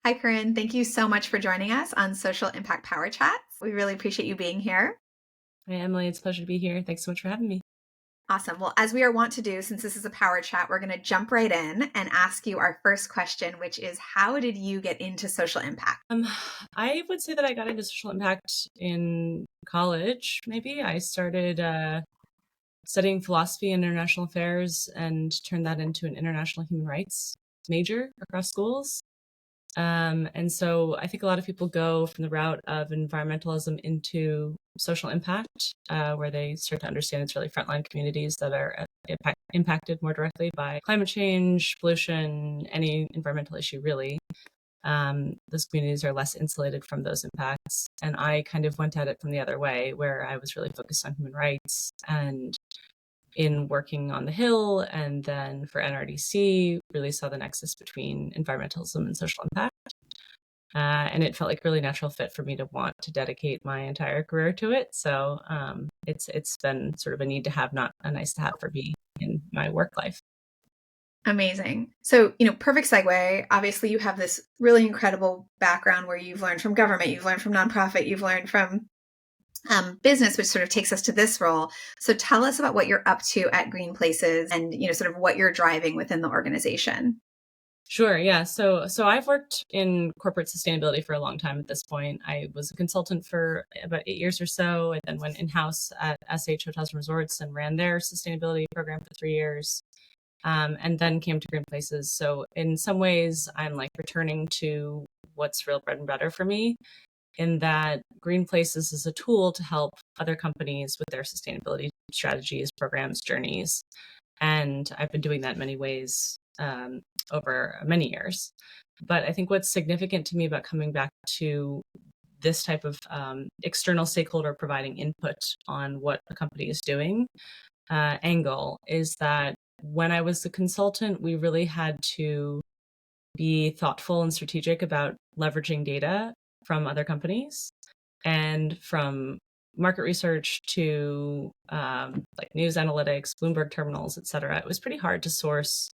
Hi, Corinne. Thank you so much for joining us on Social Impact Power Chats. We really appreciate you being here. Hi, Emily. It's a pleasure to be here. Thanks so much for having me. Awesome. Well, as we are wont to do, since this is a power chat, we're going to jump right in and ask you our first question, which is, how did you get into social impact? I would say that I got into social impact in college, maybe. I started studying philosophy and international affairs and turned that into an international human rights major across schools. And so I think a lot of people go from the route of environmentalism into social impact, where they start to understand it's really frontline communities that are impacted more directly by climate change, pollution, any environmental issue, really. Those communities are less insulated from those impacts. And I kind of went at it from the other way, where I was really focused on human rights and in working on the Hill and then for NRDC, really saw the nexus between environmentalism and social impact. And it felt like a really natural fit for me to want to dedicate my entire career to it. So it's been sort of a need to have, not a nice to have for me in my work life. Amazing. So, perfect segue. Obviously, you have this really incredible background where you've learned from government, you've learned from nonprofit, you've learned from business, which sort of takes us to this role. So tell us about what you're up to at GreenPlaces and, sort of what you're driving within the organization. Sure. Yeah. So I've worked in corporate sustainability for a long time at this point. I was a consultant for about 8 years or so. I then went in-house at SH Hotels and Resorts and ran their sustainability program for 3 years. And then came to GreenPlaces. So in some ways, I'm like returning to what's real bread and butter for me, in that GreenPlaces is a tool to help other companies with their sustainability strategies, programs, journeys. And I've been doing that in many ways over many years. But I think what's significant to me about coming back to this type of external stakeholder providing input on what a company is doing angle is that when I was the consultant, we really had to be thoughtful and strategic about leveraging data from other companies and from market research to like news analytics, Bloomberg terminals, et cetera. It was pretty hard to source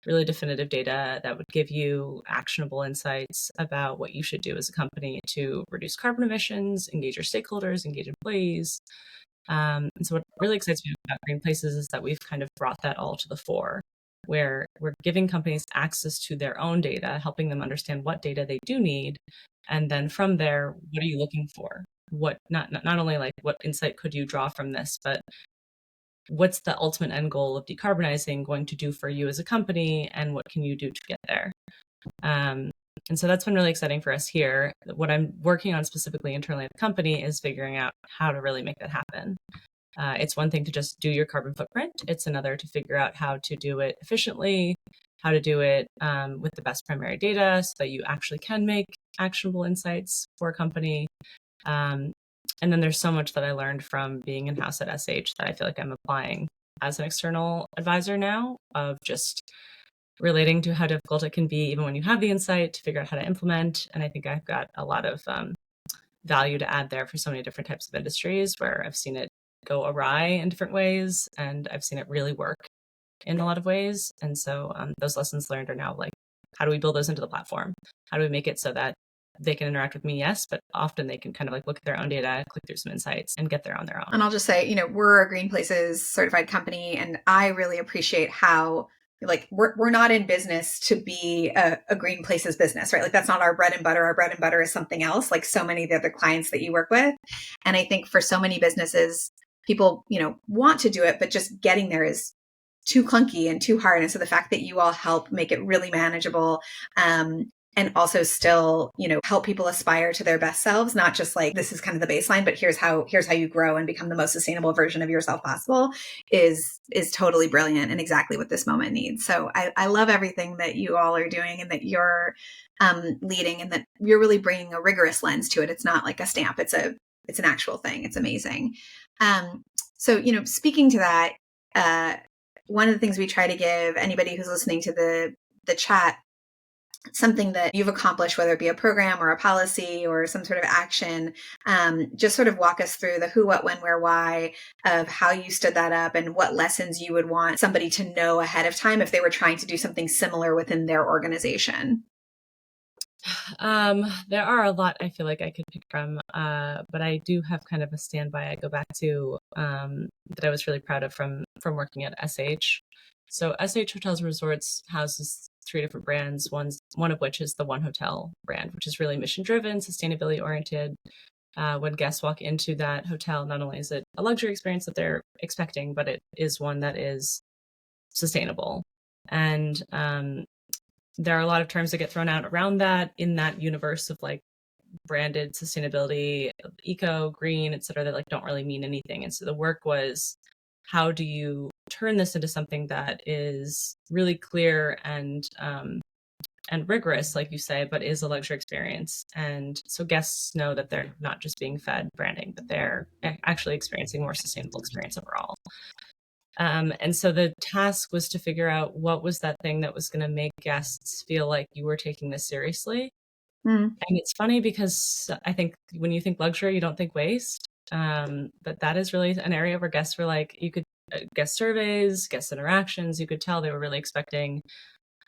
really definitive data that would give you actionable insights about what you should do as a company to reduce carbon emissions, engage your stakeholders, engage employees. And so what really excites me about GreenPlaces is that we've kind of brought that all to the fore, where we're giving companies access to their own data, helping them understand what data they do need. And then from there, what are you looking for? What not only like what insight could you draw from this, but what's the ultimate end goal of decarbonizing going to do for you as a company, and what can you do to get there? And so that's been really exciting for us here. What I'm working on specifically internally at the company is figuring out how to really make that happen. It's one thing to just do your carbon footprint. It's another to figure out how to do it efficiently, how to do it with the best primary data so that you actually can make actionable insights for a company. And then there's so much that I learned from being in-house at SH that I feel like I'm applying as an external advisor now, of just relating to how difficult it can be even when you have the insight to figure out how to implement. And I think I've got a lot of value to add there for so many different types of industries where I've seen it go awry in different ways, and I've seen it really work in a lot of ways. And so those lessons learned are now like, how do we build those into the platform? How do we make it so that they can interact with me? Yes, but often they can kind of like look at their own data, click through some insights, and get there on their own. And I'll just say, we're a GreenPlaces certified company, and I really appreciate how like we're not in business to be a GreenPlaces business, right? Like that's not our bread and butter. Our bread and butter is something else, like so many of the other clients that you work with. And I think for so many businesses, people, want to do it, but just getting there is too clunky and too hard. And so the fact that you all help make it really manageable, and also still, help people aspire to their best selves, not just like this is kind of the baseline, but here's how you grow and become the most sustainable version of yourself possible is totally brilliant and exactly what this moment needs. So I love everything that you all are doing and that you're leading, and that you're really bringing a rigorous lens to it. It's not like a stamp. It's an actual thing. It's amazing. So, speaking to that, one of the things we try to give anybody who's listening to the chat, something that you've accomplished, whether it be a program or a policy or some sort of action, just sort of walk us through the who, what, when, where, why of how you stood that up and what lessons you would want somebody to know ahead of time if they were trying to do something similar within their organization. There are a lot I feel like I could pick from, but I do have kind of a standby I go back to that I was really proud of from working at SH. So SH Hotels and Resorts houses three different brands. One of which is the One Hotel brand, which is really mission driven, sustainability oriented. When guests walk into that hotel, not only is it a luxury experience that they're expecting, but it is one that is sustainable. And there are a lot of terms that get thrown out around that in that universe of like branded sustainability, eco, green, et cetera, that like don't really mean anything. And so the work was, how do you turn this into something that is really clear and rigorous, like you say, but is a luxury experience. And so guests know that they're not just being fed branding, but they're actually experiencing a more sustainable experience overall. And so the task was to figure out what was that thing that was going to make guests feel like you were taking this seriously. Mm. And it's funny because I think when you think luxury, you don't think waste. But that is really an area where guests were like, you could guest surveys, guest interactions, you could tell they were really expecting,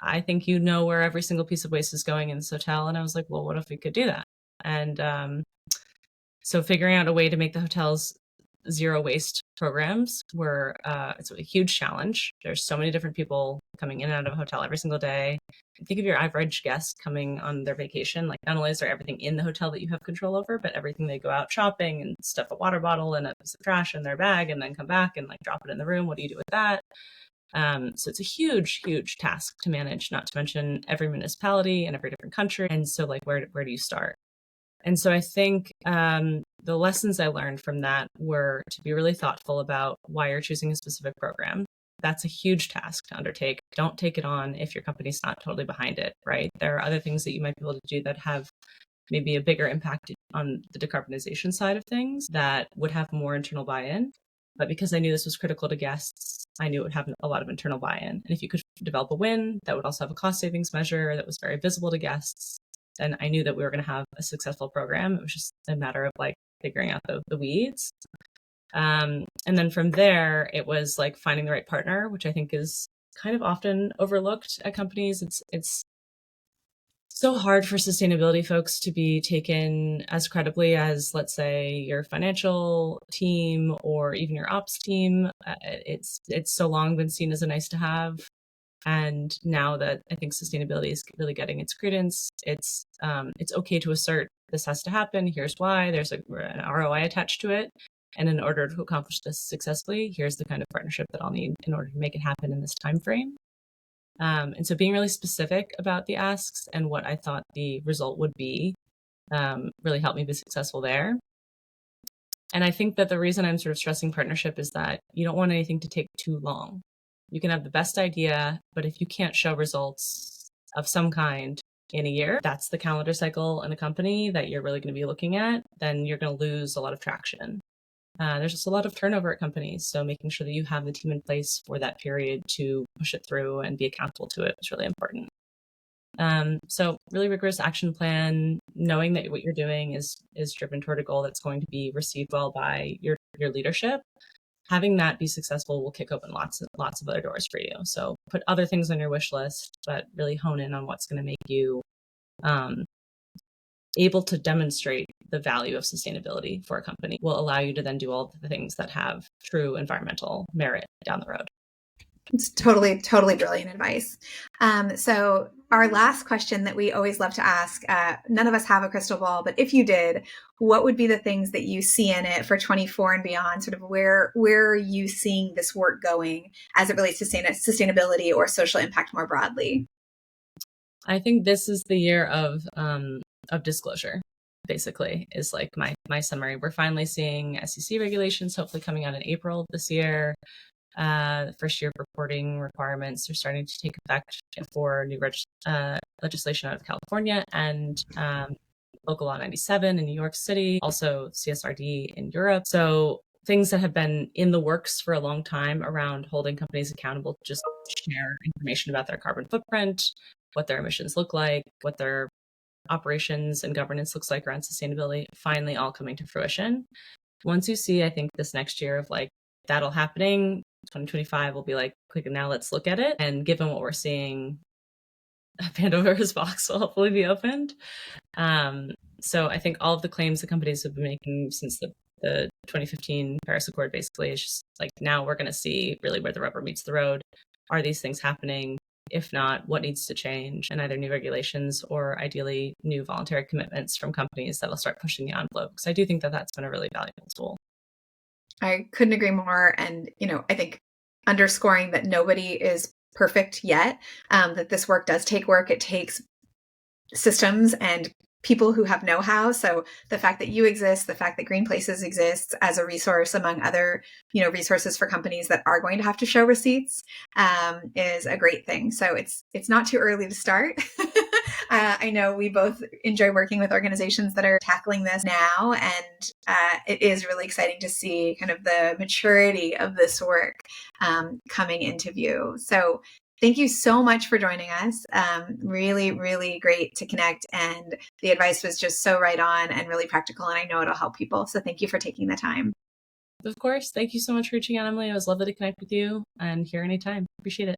I think you know where every single piece of waste is going in this hotel. And I was like, well, what if we could do that? And so figuring out a way to make the hotels zero waste programs were it's a huge challenge. There's so many different people coming in and out of a hotel every single day. Think of your average guest coming on their vacation. Like not only is there everything in the hotel that you have control over, but everything they go out shopping and stuff a water bottle and a piece of trash in their bag and then come back and like drop it in the room. What do you do with that? So it's a huge, huge task to manage, not to mention every municipality and every different country. And so like where do you start? And so I think the lessons I learned from that were to be really thoughtful about why you're choosing a specific program. That's a huge task to undertake. Don't take it on if your company's not totally behind it, right? There are other things that you might be able to do that have maybe a bigger impact on the decarbonization side of things that would have more internal buy-in. But because I knew this was critical to guests, I knew it would have a lot of internal buy-in. And if you could develop a win that would also have a cost savings measure that was very visible to guests, then I knew that we were going to have a successful program. It was just a matter of like figuring out the weeds. And then from there, it was like finding the right partner, which I think is kind of often overlooked at companies. It's so hard for sustainability folks to be taken as credibly as, let's say, your financial team or even your ops team. It's so long been seen as a nice to have. And now that I think sustainability is really getting its credence, it's okay to assert this has to happen. Here's why. There's an ROI attached to it. And in order to accomplish this successfully, here's the kind of partnership that I'll need in order to make it happen in this time frame. And so being really specific about the asks and what I thought the result would be really helped me be successful there. And I think that the reason I'm sort of stressing partnership is that you don't want anything to take too long. You can have the best idea, but if you can't show results of some kind in a year, that's the calendar cycle in a company that you're really going to be looking at, then you're going to lose a lot of traction. There's just a lot of turnover at companies. So making sure that you have the team in place for that period to push it through and be accountable to it is really important. So really rigorous action plan, knowing that what you're doing is driven toward a goal that's going to be received well by your leadership. Having that be successful will kick open lots of other doors for you. So put other things on your wish list, but really hone in on what's going to make you able to demonstrate the value of sustainability for a company. Will allow you to then do all the things that have true environmental merit down the road. It's totally brilliant advice. So our last question that we always love to ask, none of us have a crystal ball, but if you did, what would be the things that you see in it for 24 and beyond? Sort of where are you seeing this work going as it relates to sustainability or social impact more broadly? I think this is the year of disclosure, basically, is like my summary. We're finally seeing SEC regulations hopefully coming out in April this year. The first year of reporting requirements are starting to take effect for new legislation out of California and Local Law 97 in New York City, also CSRD in Europe. So things that have been in the works for a long time around holding companies accountable to just share information about their carbon footprint, what their emissions look like, what their operations and governance looks like around sustainability, finally all coming to fruition. Once you see, I think this next year of like that all happening, 2025 will be like, quick, now let's look at it. And given what we're seeing, Pandora's box will hopefully be opened. So I think all of the claims the companies have been making since the 2015 Paris Accord basically is just like, now we're going to see really where the rubber meets the road. Are these things happening? If not, what needs to change? And either new regulations or ideally new voluntary commitments from companies that'll start pushing the envelope. Because I do think that that's been a really valuable tool. I couldn't agree more. And, I think underscoring that nobody is perfect yet, that this work does take work. It takes systems and people who have know-how. So the fact that you exist, the fact that GreenPlaces exists as a resource among other, resources for companies that are going to have to show receipts, is a great thing. So it's not too early to start. I know we both enjoy working with organizations that are tackling this now, and it is really exciting to see kind of the maturity of this work coming into view. So thank you so much for joining us. Really, really great to connect. And the advice was just so right on and really practical. And I know it'll help people. So thank you for taking the time. Of course. Thank you so much for reaching out, Emily. It was lovely to connect with you, and here anytime. Appreciate it.